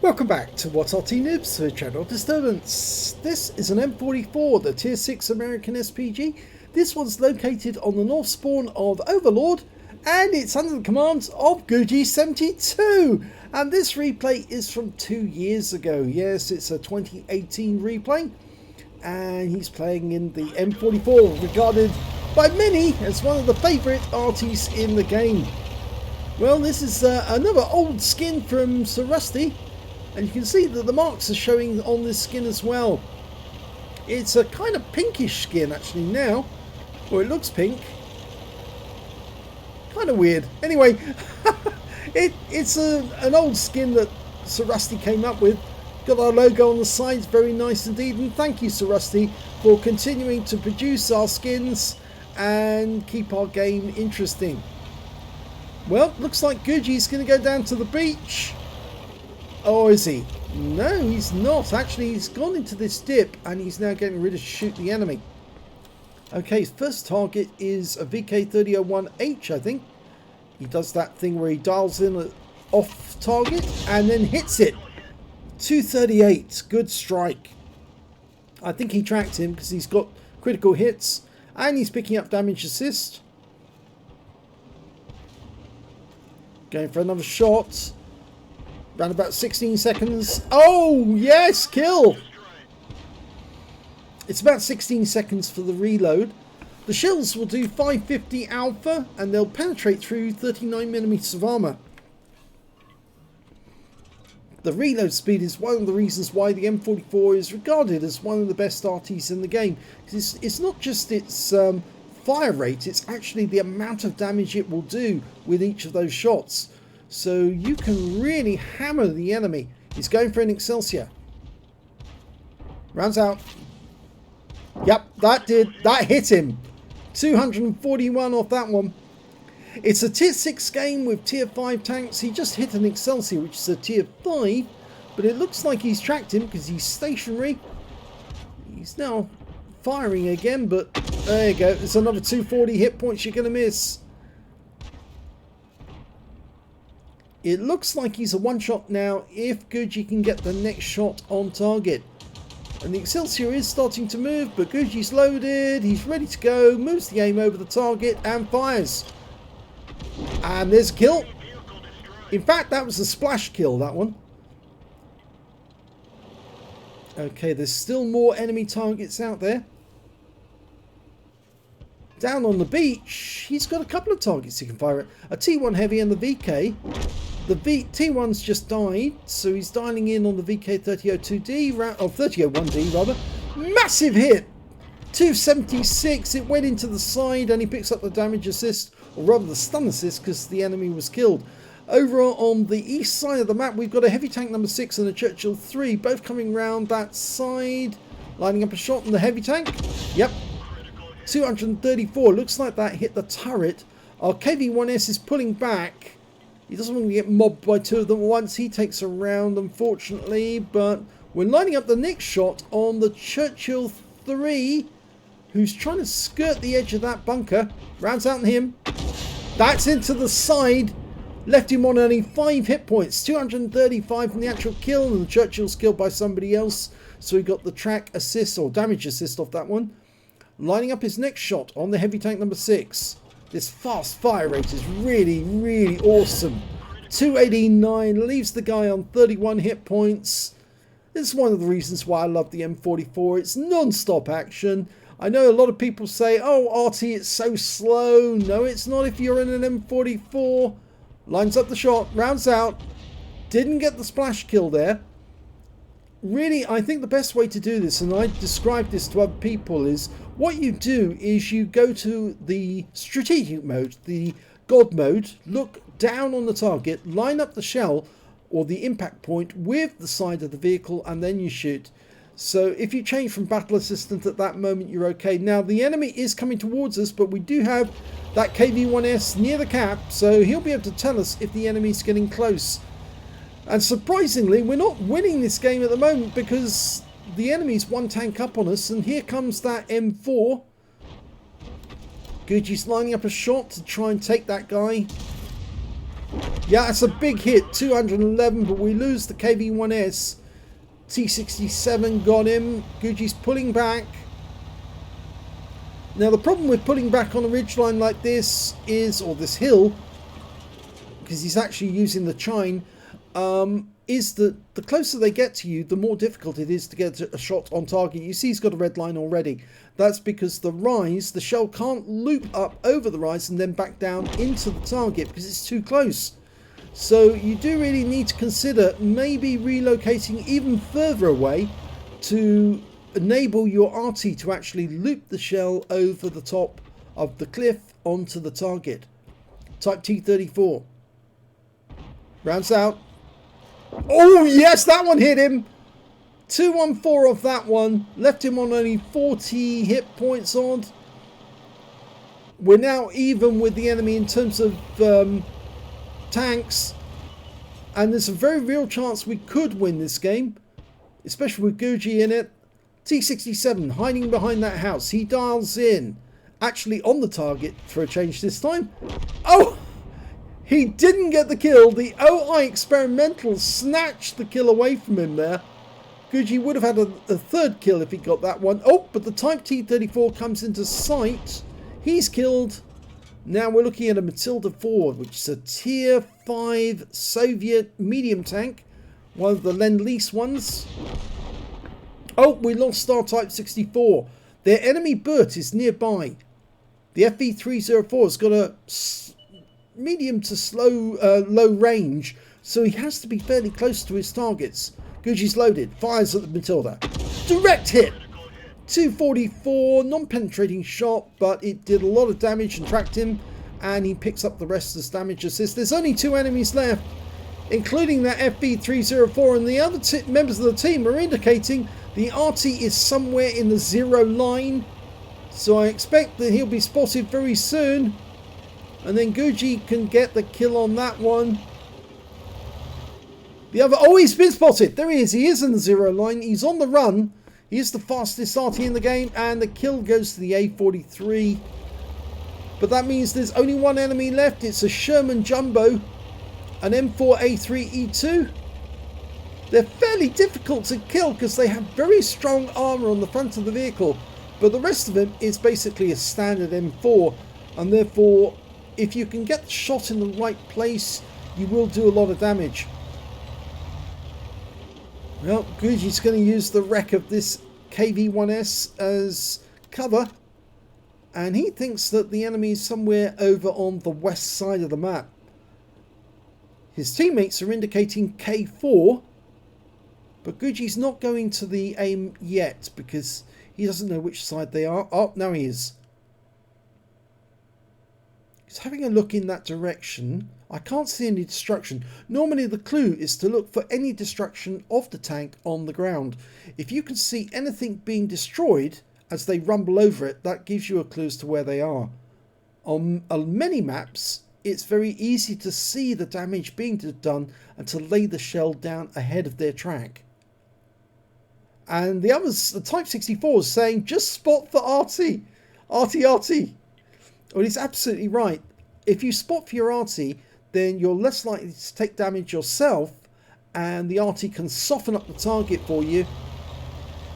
Welcome back to What's Arty Noobs for Channel Disturbance. This is an M44, the Tier 6 American SPG. This one's located on the north spawn of Overlord, and it's under the commands of Gore72. And this replay is from 2 years ago. Yes, it's a 2018 replay, and he's playing in the M44, regarded by many as one of the favourite arties in the game. Well, this is another old skin from Sir Rusty. And you can see that the marks are showing on this skin as well. It's a kind of pinkish skin actually now. Or it looks pink. Kind of weird. Anyway, it's an old skin that Sir Rusty came up with. Got our logo on the sides, very nice indeed. And thank you, Sir Rusty, for continuing to produce our skins and keep our game interesting. Well, looks like Guji's going to go down to the beach. Oh, is he? No, he's not. Actually, he's gone into this dip and he's now getting ready to shoot the enemy. Okay, his first target is a VK3001H, I think. He does that thing where he dials in an off target and then hits it. 238. Good strike. I think he tracked him because he's got critical hits and he's picking up damage assist. Going for another shot. Around about 16 seconds. Oh, yes, kill. It's about 16 seconds for the reload. The shells will do 550 alpha and they'll penetrate through 39mm of armor. The reload speed is one of the reasons why the M44 is regarded as one of the best arties in the game. It's not just its fire rate, it's actually the amount of damage it will do with each of those shots. So you can really hammer the enemy. He's going for an Excelsior. Rounds out. Yep, that hit him. 241 off that one. It's a tier 6 game with tier 5 tanks. He just hit an Excelsior, which is a tier 5. But it looks like he's tracked him because he's stationary. He's now firing again, but there you go. There's another 240 hit points you're going to miss. It looks like he's a one-shot now if Guji can get the next shot on target. And the Excelsior is starting to move, but Guji's loaded, he's ready to go, moves the aim over the target and fires. And there's a kill. In fact, that was a splash kill, that one. Okay, there's still more enemy targets out there. Down on the beach, he's got a couple of targets he can fire at. A T1 Heavy and the VK. The T1's just died, so he's dialing in on the VK3002D, or 3001D rather. Massive hit! 276, it went into the side and he picks up the damage assist, or rather the stun assist, because the enemy was killed. Over on the east side of the map, we've got a heavy tank number 6 and a Churchill 3, both coming round that side. Lining up a shot on the heavy tank. Yep. 234, looks like that hit the turret. Our KV-1S is pulling back. He doesn't want to get mobbed by two of them at once. He takes a round, unfortunately, but we're lining up the next shot on the Churchill 3, who's trying to skirt the edge of that bunker. Rounds out on him. That's into the side. Left him on only 5 hit points. 235 from the actual kill, and the Churchill's killed by somebody else. So he got the track assist, or damage assist off that one. Lining up his next shot on the heavy tank number 6. This fast fire rate is really, really awesome. 289 leaves the guy on 31 hit points. This is one of the reasons why I love the M44. It's non-stop action. I know a lot of people say, oh, Arty, it's so slow. No, it's not if you're in an M44. Lines up the shot, rounds out. Didn't get the splash kill there. Really, I think the best way to do this, and I describe this to other people, is what you do is you go to the strategic mode, the God mode, look down on the target, line up the shell or the impact point with the side of the vehicle, and then you shoot. So if you change from battle assistant at that moment, you're okay. Now, the enemy is coming towards us, but we do have that KV-1S near the cap, so he'll be able to tell us if the enemy's getting close. And surprisingly, we're not winning this game at the moment because the enemy's one tank up on us, and here comes that M4. Guji's lining up a shot to try and take that guy. Yeah, that's a big hit, 211, but we lose the KV-1S. T67 got him. Guji's pulling back. Now the problem with pulling back on a ridgeline like this is, or this hill, because he's actually using the chine, is that the closer they get to you, the more difficult it is to get a shot on target. You see he's got a red line already. That's because the rise, the shell can't loop up over the rise and then back down into the target because it's too close. So you do really need to consider maybe relocating even further away to enable your Arty to actually loop the shell over the top of the cliff onto the target. Type T-34. Rounds out. Oh yes, that one hit him. 214 off that one. Left him on only 40 hit points odd. We're now even with the enemy in terms of tanks. And there's a very real chance we could win this game. Especially with Guji in it. T-67 hiding behind that house. He dials in. Actually on the target for a change this time. Oh! He didn't get the kill. The OI Experimental snatched the kill away from him there. Guji would have had a third kill if he got that one. Oh, but the Type T-34 comes into sight. He's killed. Now we're looking at a Matilda Ford, which is a Tier 5 Soviet medium tank. One of the Lend-Lease ones. Oh, we lost our Type 64. Their enemy Burt is nearby. The FV304 has got a medium to low range, so he has to be fairly close to his targets. Guji's loaded, fires at the Matilda. Direct hit! 244, non-penetrating shot, but it did a lot of damage and tracked him, and he picks up the rest as damage assist. There's only 2 enemies left, including that FV304, and the other members of the team are indicating the Arty is somewhere in the 0 line, so I expect that he'll be spotted very soon. And then Guji can get the kill on that one. The other... Oh, he's been spotted. There he is. He is in the 0 line. He's on the run. He is the fastest Arty in the game. And the kill goes to the A43. But that means there's only one enemy left. It's a Sherman Jumbo. An M4A3E2. They're fairly difficult to kill because they have very strong armor on the front of the vehicle. But the rest of him is basically a standard M4. And therefore... if you can get the shot in the right place, you will do a lot of damage. Well, Guji's going to use the wreck of this KV-1S as cover. And he thinks that the enemy is somewhere over on the west side of the map. His teammates are indicating K4. But Guji's not going to the aim yet because he doesn't know which side they are. Oh, now he is. Having a look in that direction. I can't see any destruction. Normally the clue is to look for any destruction of the tank on the ground. If you can see anything being destroyed as they rumble over it, that gives you a clue as to where they are. On many maps, it's very easy to see the damage being done and to lay the shell down ahead of their track. And the others, the Type 64 is saying, just spot the Arty. Arty. Well, he's absolutely right. If you spot for your Arty, then you're less likely to take damage yourself, and the Arty can soften up the target for you,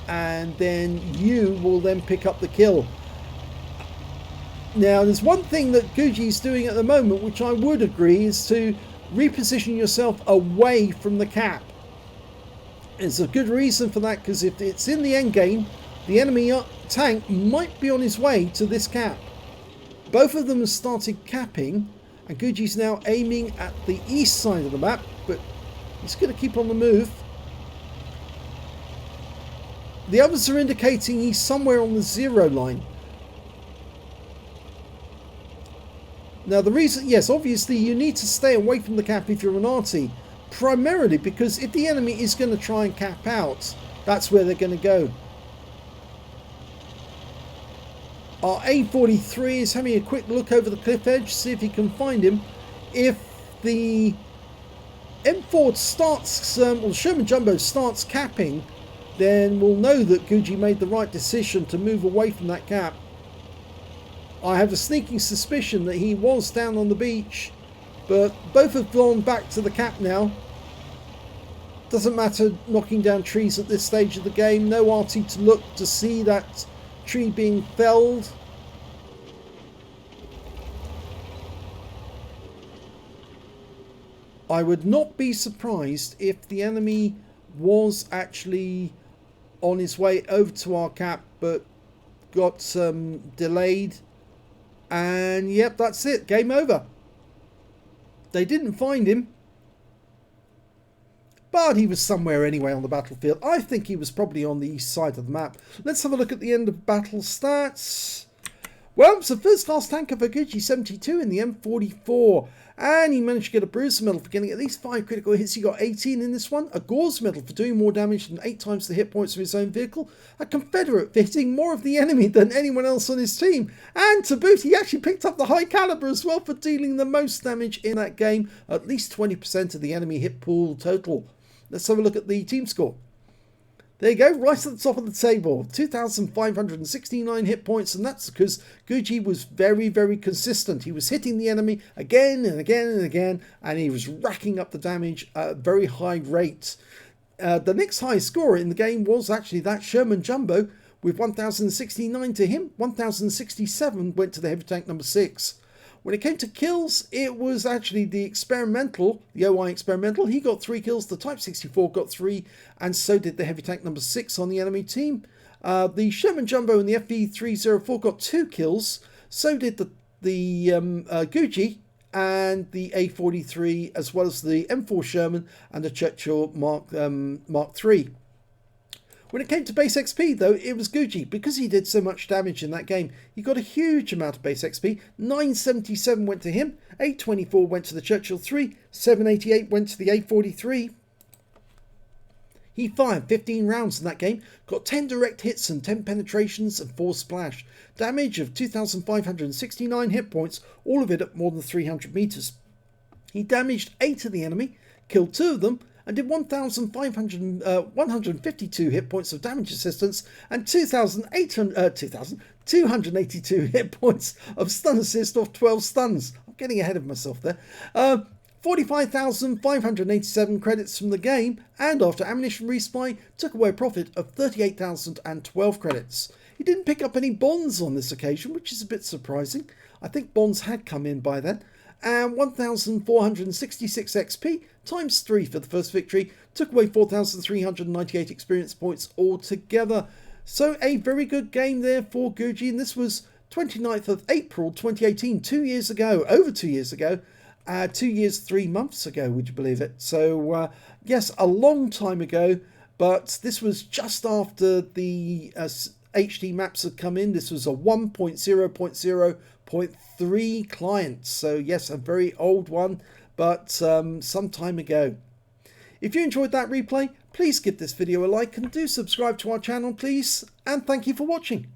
and then you will then pick up the kill. Now, there's one thing that Guji's doing at the moment, which I would agree, is to reposition yourself away from the cap. There's a good reason for that, because if it's in the end game, the enemy tank might be on his way to this cap. Both of them have started capping, and Guji's now aiming at the east side of the map, but he's going to keep on the move. The others are indicating he's somewhere on the 0 line. Now the reason, yes, obviously you need to stay away from the cap if you're an Arty, primarily because if the enemy is going to try and cap out, that's where they're going to go. Our A43 is having a quick look over the cliff edge, see if he can find him. If the M4 starts, or Sherman Jumbo starts capping, then we'll know that Guji made the right decision to move away from that cap. I have a sneaking suspicion that he was down on the beach But both have gone back to the cap now. Doesn't matter knocking down trees at this stage of the game. No Arty to look to see that tree being felled. I would not be surprised if the enemy was actually on his way over to our cap, but got delayed. And yep, that's it. Game over. They didn't find him. But he was somewhere anyway on the battlefield. I think he was probably on the east side of the map. Let's have a look at the end of battle stats. Well, it's a first class tanker for Gucci72 in the M44. And he managed to get a Bruiser medal for getting at least 5 critical hits. He got 18 in this one. A Gore's medal for doing more damage than 8 times the hit points of his own vehicle. A Confederate for hitting more of the enemy than anyone else on his team. And to boot, he actually picked up the High Caliber as well for dealing the most damage in that game. At least 20% of the enemy hit pool total. Let's have a look at the team score. There you go, right at the top of the table. 2,569 hit points, and that's because Gucci was very, very consistent. He was hitting the enemy again and again and again, and he was racking up the damage at a very high rate. The next highest scorer in the game was actually that Sherman Jumbo, with 1,069 to him. 1,067 went to the heavy tank number 6. When it came to kills, it was actually the experimental, the OI experimental. He got 3 kills. The Type 64 got 3, and so did the heavy tank number 6 on the enemy team. The Sherman Jumbo and the FV304 got 2 kills. So did the Gucci and the A43, as well as the M4 Sherman and the Churchill Mark III. When it came to base XP, though, it was Gucci. Because he did so much damage in that game, he got a huge amount of base XP. 977 went to him, 824 went to the Churchill 3, 788 went to the A43. He fired 15 rounds in that game, got 10 direct hits and 10 penetrations and 4 splash. Damage of 2,569 hit points, all of it at more than 300 meters. He damaged 8 of the enemy, killed 2 of them, and did 1,152 hit points of damage assistance and 282 hit points of stun assist off 12 stuns. I'm getting ahead of myself there. 45,587 credits from the game, and after ammunition resupply, took away a profit of 38,012 credits. He didn't pick up any bonds on this occasion, which is a bit surprising. I think bonds had come in by then. And 1,466 XP times 3 for the first victory took away 4,398 experience points altogether. So a very good game there for Gucci, and this was 29th of April 2018, 2 years ago, over 2 years ago, 2 years 3 months ago, would you believe it? So yes, a long time ago, but this was just after the HD maps had come in. This was a 1.0.0.3 client, so yes, a very old one, but some time ago. If you enjoyed that replay, please give this video a like and do subscribe to our channel, please, and thank you for watching.